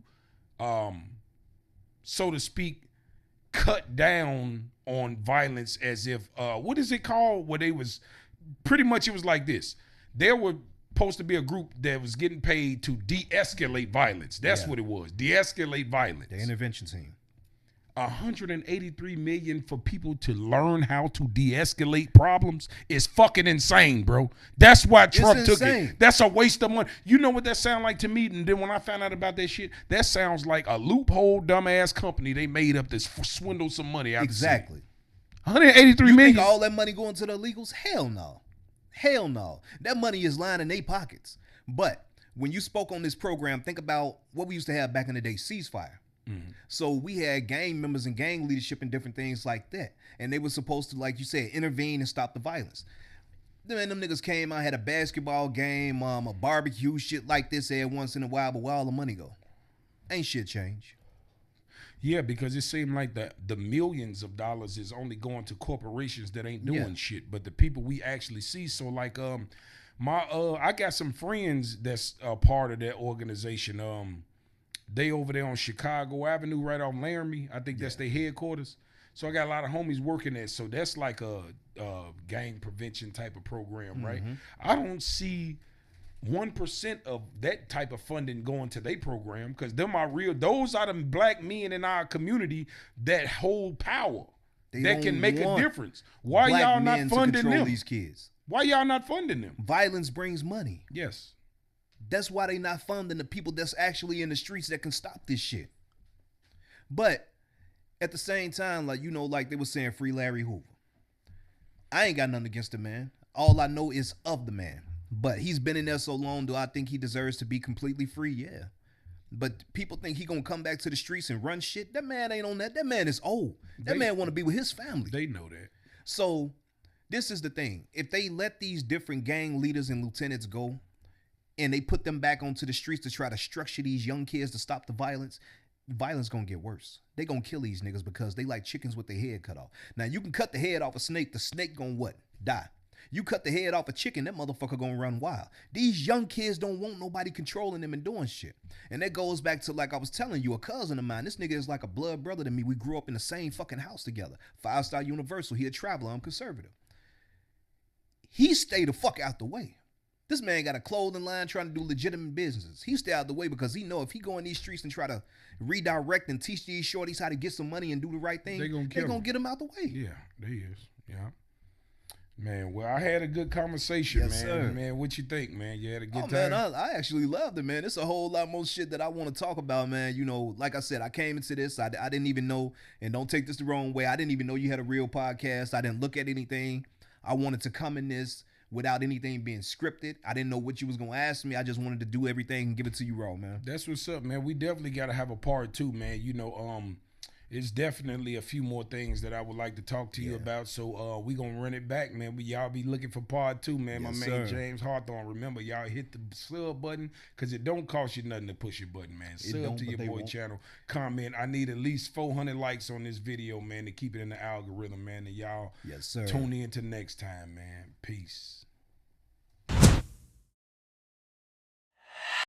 so to speak, cut down on violence as if, what is it called? Where they was, pretty much it was like this. There were supposed to be a group that was getting paid to de-escalate violence. That's what it was. De-escalate violence. The intervention team. $183 million for people to learn how to de-escalate problems is fucking insane, bro. That's why Trump took it. That's a waste of money. You know what that sound like to me? And then when I found out about that shit, that sounds like a loophole dumbass company they made up to swindle some money out. Exactly. $183 million. Think all that money going to the illegals? Hell no. Hell no. That money is lining their pockets. But when you spoke on this program, think about what we used to have back in the day, ceasefire. Mm-hmm. So we had gang members and gang leadership and different things like that. And they were supposed to, like you said, intervene and stop the violence. Then them niggas came out, had a basketball game, a barbecue, shit like this every once in a while, but where all the money go? Ain't shit change. Yeah, because it seemed like the millions of dollars is only going to corporations that ain't doing shit, but the people we actually see. So like I got some friends that's a part of that organization. They over there on Chicago Avenue right off Laramie. I think that's their headquarters. So I got a lot of homies working there. So that's like a gang prevention type of program, right? I don't see 1% of that type of funding going to their program because those are the black men in our community that hold power, that can make a difference. Why y'all not funding them? These kids. Why y'all not funding them? Violence brings money. Yes. That's why they not funding the people that's actually in the streets that can stop this shit. But at the same time, like, you know, like they were saying, free Larry Hoover. I ain't got nothing against the man. All I know is of the man. But he's been in there so long, do I think he deserves to be completely free? Yeah. But people think he gonna come back to the streets and run shit. That man ain't on that. That man is old. That man want to be with his family. They know that. So this is the thing. If they let these different gang leaders and lieutenants go and they put them back onto the streets to try to structure these young kids to stop the violence gonna get worse. They gonna kill these niggas because they like chickens with their head cut off. Now you can cut the head off a snake, the snake gonna what? Die. You cut the head off a chicken, that motherfucker gonna run wild. These young kids don't want nobody controlling them and doing shit. And that goes back to, like I was telling you, a cousin of mine. This nigga is like a blood brother to me. We grew up in the same fucking house together. 5-star Universal. He a traveler. I'm conservative. He stayed the fuck out the way. This man got a clothing line trying to do legitimate business. He stay out the way because he know if he go in these streets and try to redirect and teach these shorties how to get some money and do the right thing, they're gonna get him out the way. Yeah, they is. Yeah. Man, well, I had a good conversation, yes, man. Sir. Man, what you think, man? You had a good time? Man, I actually loved it, man. It's a whole lot more shit that I want to talk about, man. You know, like I said, I came into this, I didn't even know, and don't take this the wrong way, I didn't even know you had a real podcast. I didn't look at anything. I wanted to come in this without anything being scripted. I didn't know what you was going to ask me. I just wanted to do everything and give it to you raw, man. That's what's up, man. We definitely got to have a part 2, man. You know, it's definitely a few more things that I would like to talk to you about. So we gonna run it back, man. Y'all be looking for part 2, man. Yes, my man sir. James Hawthorne. Remember, y'all hit the sub button because it don't cost you nothing to push your button, man. Sub to your boy channel. Comment. I need at least 400 likes on this video, man, to keep it in the algorithm, man. And y'all yes, sir. tune in to next time, man. Peace.